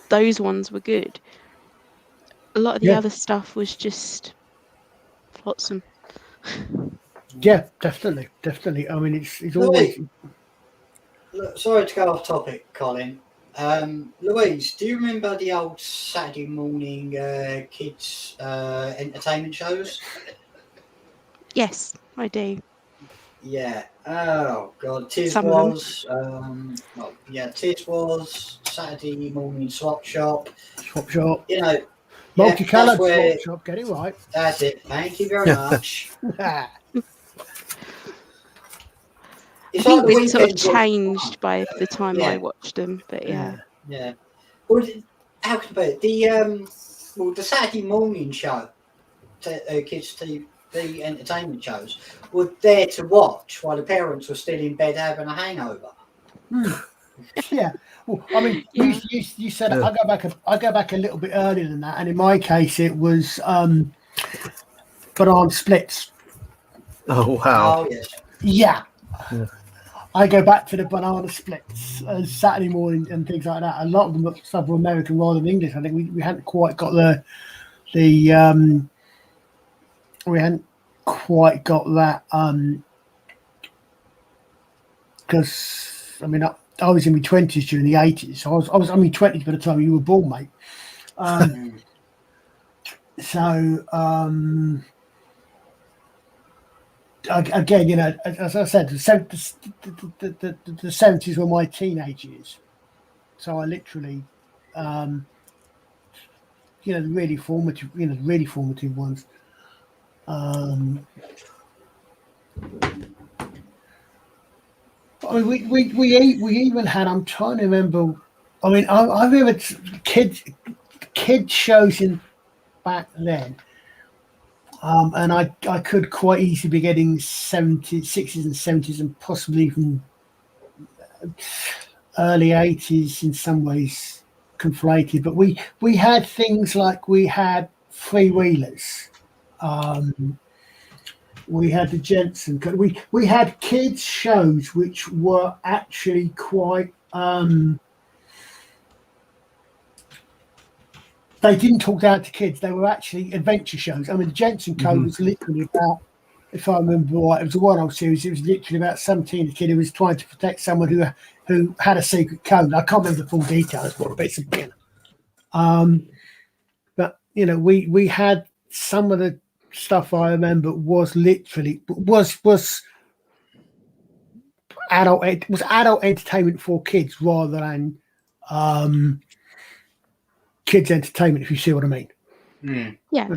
those ones were good. A lot of the Yeah. other stuff was just flotsam. Yeah, definitely. I mean, it's always. Look, sorry to go off topic, Colin. Louise, do you remember the old Saturday morning kids entertainment shows? Yes, I do. Yeah. Oh God, Tiz Some of them. was. Tiz was Saturday morning swap shop. Swap shop. You know, yeah, Multicolored that's where. swap shop. Get it right. That's it. Thank you very much. I It's think like the it sort of weekends was. changed by the time I Yeah. watched them, but yeah. Yeah. Well, how can I put it? The Saturday morning show, kids TV entertainment shows, were there to watch while the parents were still in bed having a hangover. Yeah. Well, I mean, Yeah. you said I go back a little bit earlier than that, and in my case, it was banana splits. Oh wow! Oh yes. Yeah. Yeah. I go back to the banana splits Saturday morning and things like that. A lot of them are stuff were American rather than English. I think we hadn't quite got we hadn't quite got that because I mean I was in my 20s during the 80s, so I was in my 20s by the time you were born, mate. Again, you know, as I said, the 70s were my teenage years. So I literally, the really formative ones. I mean, we even had. I'm trying to remember. I mean, I remember kid shows in back then. And I could quite easily be getting 60s and 70s and possibly even early 80s in some ways conflated. But we had things like we had freewheelers. We had the Jensen. We had kids shows which were actually quite. They didn't talk down to kids. They were actually adventure shows. I mean, the Jensen Code was literally about, if I remember right, it was a one-off series. It was literally about some teenage kid who was trying to protect someone who had a secret code. I can't remember the full details, but bits of it. But we had some of the stuff I remember was literally was adult entertainment for kids rather than kids entertainment, if you see what I mean. Yeah.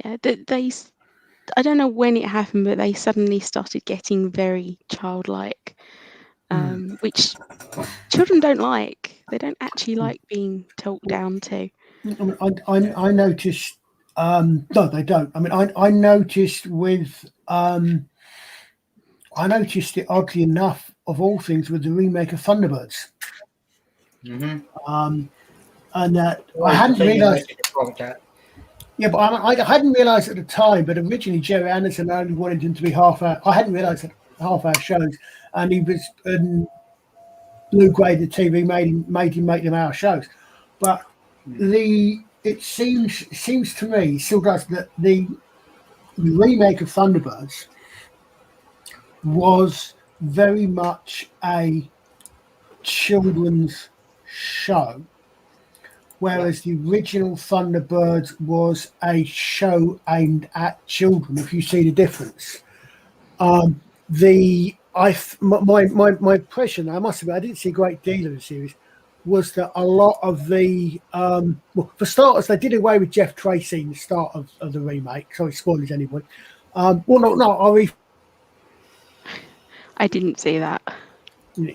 They I don't know when it happened, but they suddenly started getting very childlike, which children don't like. They don't actually like being talked down to. I noticed. No, they don't. I mean, I noticed with. I noticed it oddly enough, of all things, with the remake of Thunderbirds. And that I hadn't realised. Yeah, but I hadn't realised at the time. But originally, Jerry Anderson only wanted them to be half-hour. I hadn't realised that half-hour shows, and he was Blue graded TV made him make them hour shows. But it seems to me, still does, that the remake of Thunderbirds was very much a children's show. Whereas the original Thunderbirds was a show aimed at children, if you see the difference. I my impression, I must admit, I didn't see a great deal of the series, was that a lot of the well, for starters, they did away with Jeff Tracy in the start of the remake. Sorry, spoilers, anybody. I didn't see that.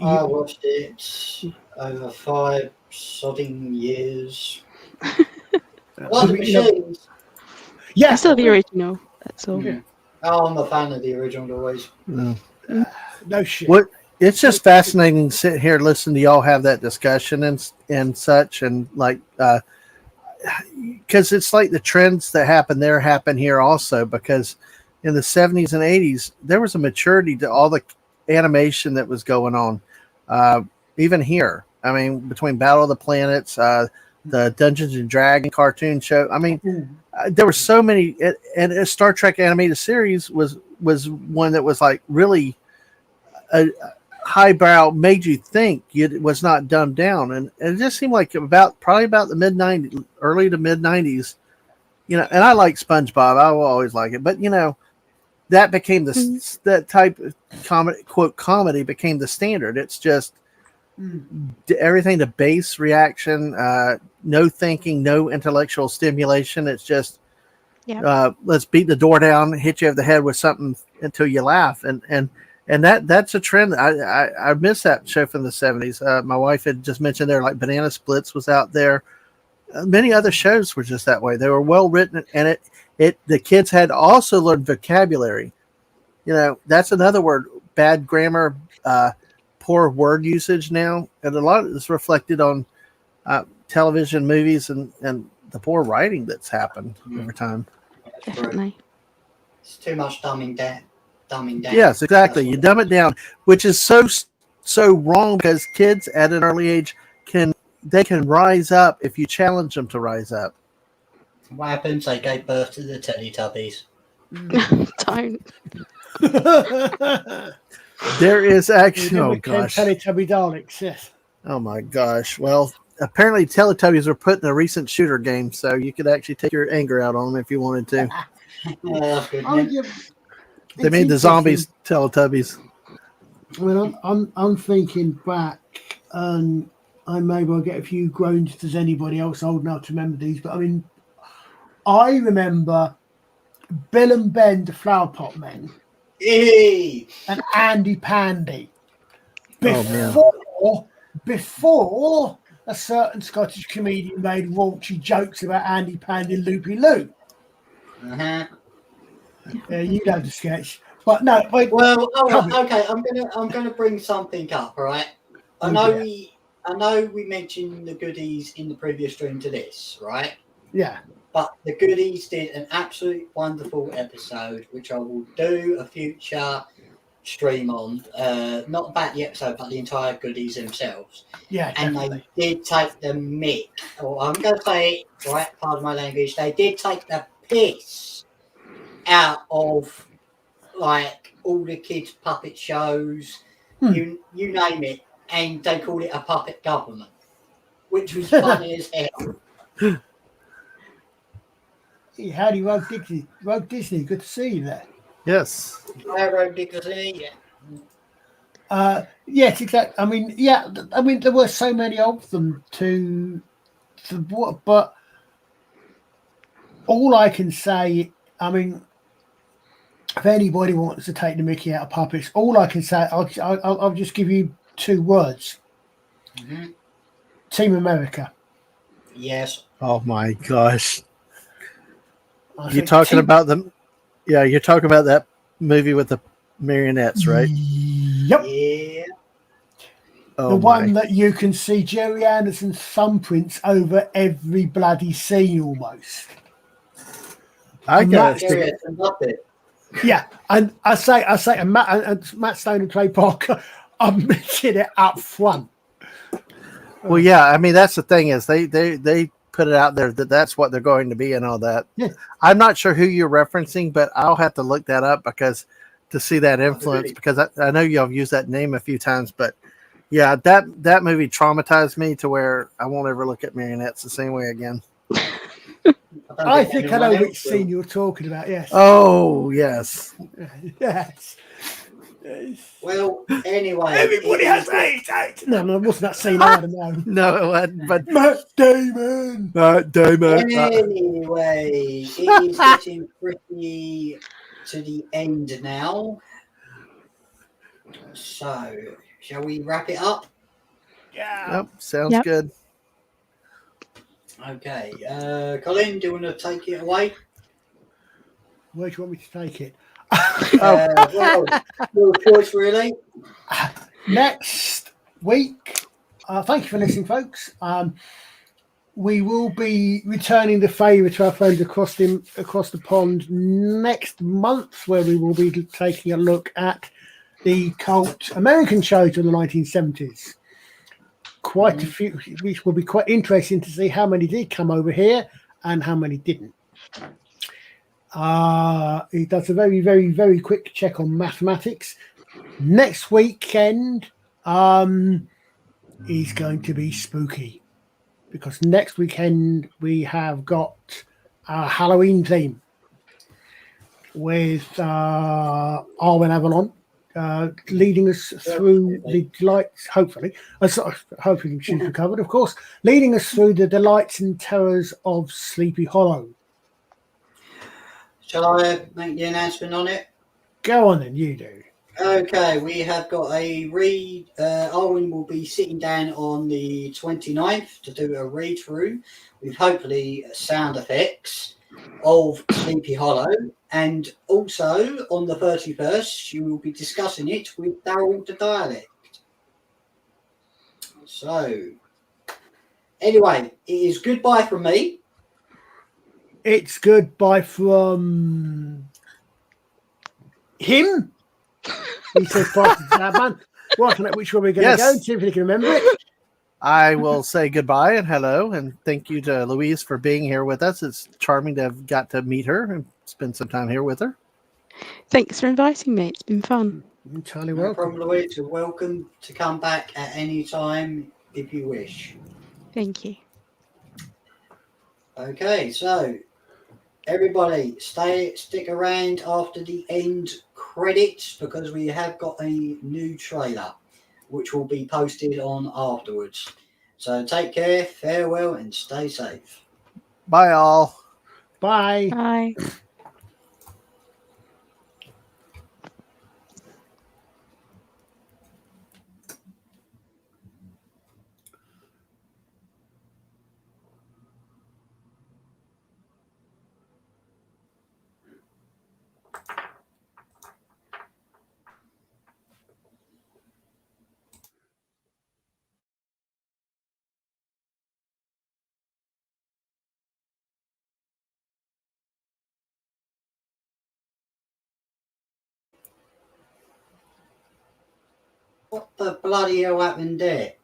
I watched it over 5 sodding years. What the machines? Yeah, I saw the original. That's all. Yeah. Oh, I'm a fan of the original always. No. No shit. What? It's just fascinating to sit here, listen to y'all have that discussion and such, and like, because it's like the trends that happen there happen here also. Because in the 70s and 80s, there was a maturity to all the animation that was going on. Even here, I mean, between Battle of the Planets, the Dungeons and Dragon cartoon show. I mean, there were so many, and a Star Trek animated series was one that was like really a highbrow, made you think. It was not dumbed down, and it just seemed like probably about the mid 90s, early to mid 90s. You know, and I like SpongeBob. I will always like it, but you know, that became that type of comedy became the standard. It's just everything to base reaction, no thinking, no intellectual stimulation. It's just let's beat the door down, hit you over the head with something until you laugh, and that's a trend. I miss that show from the 70s. My wife had just mentioned there, like Banana Splits was out there. Many other shows were just that way. They were well written, and the kids had also learned vocabulary. You know, that's another word, bad grammar, poor word usage now, and a lot of it's reflected on television, movies, and the poor writing that's happened over time. Definitely. It's too much dumbing down. Yes, exactly. You dumb it down, which is so wrong, because kids at an early age can rise up if you challenge them to rise up. What happens? They gave birth to the Teletubbies. Don't. There is actually, oh gosh, Teletubby Daleks, yes. Oh my gosh. Well, apparently Teletubbies were put in a recent shooter game, so you could actually take your anger out on them if you wanted to. They made the zombies Teletubbies. I mean, I'm thinking back, and I may well get a few groans. Does anybody else old enough to remember these? But I mean, I remember Bill and Ben, the Flower Pot Men, and Andy Pandy. Before a certain Scottish comedian made raunchy jokes about Andy Pandy and Loopy Loo. You know the sketch, but no. Well, okay. I'm gonna bring something up. All right. I know we mentioned the goodies in the previous stream to this, right? Yeah. But the goodies did an absolute wonderful episode, which I will do a future stream on. Not about the episode, but the entire goodies themselves. Yeah, and definitely. They did take the mick, or I'm going to say it, right, pardon my language, they did take the piss out of, like, all the kids' puppet shows, you name it, and they called it a puppet government, which was funny as hell. Howdy, Rogue Disney. Good to see you there. Yes. Rogue Disney, yeah. Yes, exactly. I mean, there were so many of them but all I can say, I mean, if anybody wants to take the mickey out of puppets, all I can say, I'll just give you 2 words. Team America. Yes. Oh my gosh. You're talking about you're talking about that movie with the marionettes, right? Yep. Yeah. The one that you can see Jerry Anderson's thumbprints over every bloody scene almost. I guess. Yeah, and I say, and Matt Stone and Trey Parker are missing it up front. Well, yeah, I mean, that's the thing is they put it out there that's what they're going to be and all that. Yeah. I'm not sure who you're referencing, but I'll have to look that up to see that influence, because I know y'all have used that name a few times, but yeah, that movie traumatized me to where I won't ever look at marionettes the same way again. I think I know which scene you're talking about. Yes. Oh yes. Yes. Well, anyway. Everybody has AIDS. No, it wasn't that scene. I don't know. No, it wasn't. But Matt Damon. Anyway, it is getting pretty to the end now. So, shall we wrap it up? Yeah. Yep, sounds Yep. good. Okay. Colin, do you want to take it away? Where do you want me to take it? Well, your choice, really. Next week. Thank you for listening, folks. We will be returning the favour to our friends across the pond next month, where we will be taking a look at the cult American shows of the 1970s. Quite a few, which will be quite interesting to see how many did come over here and how many didn't. He does a very, very, very quick check on mathematics. Next weekend is going to be spooky, because next weekend we have got a Halloween theme with Arwen Avalon leading us through the delights, hopefully she's recovered, of course, leading us through the delights and terrors of Sleepy Hollow. Shall I make the announcement on it? Go on then, you do. Okay, we have got a read. Arwen will be sitting down on the 29th to do a read through with hopefully sound effects of Sleepy Hollow, and also on the 31st she will be discussing it with Daryl the Dialect. So anyway, it is goodbye from me. It's goodbye from him. He says, "Bye to that man." Right, which one we're going to go? See if he can remember it. I will say goodbye and hello, and thank you to Louise for being here with us. It's charming to have got to meet her and spend some time here with her. Thanks for inviting me. It's been fun. Entirely No welcome. problem, Louise. You're welcome to come back at any time if you wish. Thank you. Okay, so everybody stick around after the end credits, because we have got a new trailer which will be posted on afterwards. So take care, farewell, and stay safe. Bye all. Bye. Bye. What the bloody hell happened there?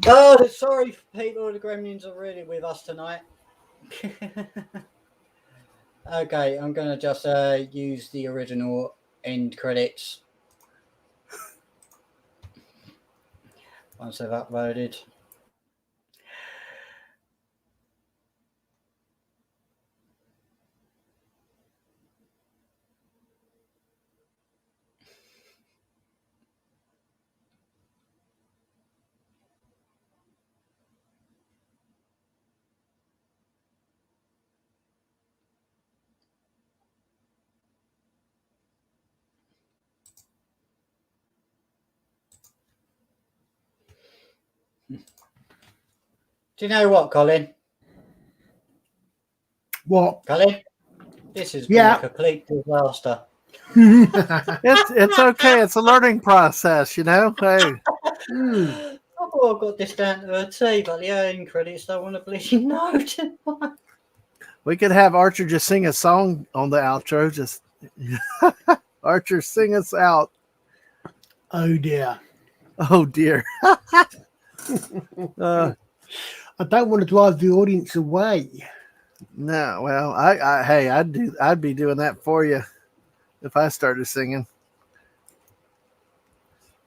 Oh, sorry for people. The Gremlins are really with us tonight. Okay, I'm going to just use the original end credits once they've uploaded. Do you know what, Colin? What? Colin? This has been a complete disaster. It's okay. It's a learning process, you know. Hey. I thought I got this down to a T, but the end credits don't want to bleeding know. We could have Archer just sing a song on the outro. Just Archer, sing us out. Oh dear. Oh dear. I don't want to drive the audience away. No, well, hey, I'd be doing that for you if I started singing.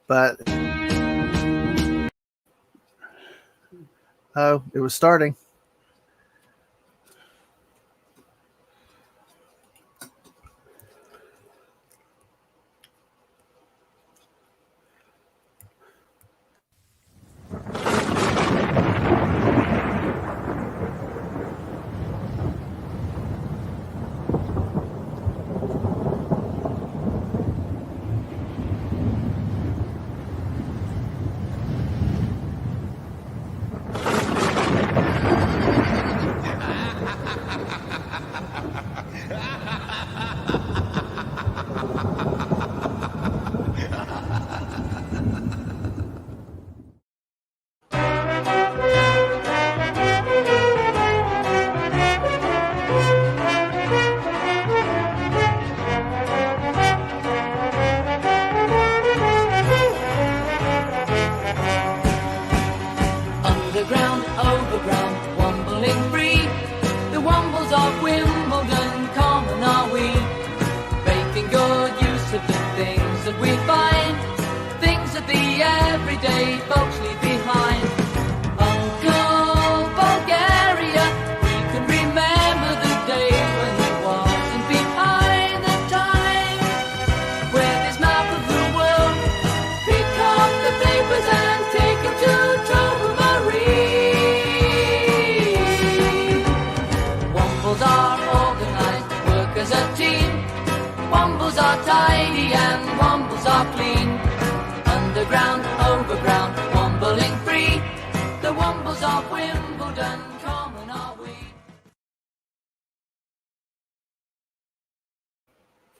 But oh, it was starting. underground, overground, wombling free. The Wombles of Wimbledon.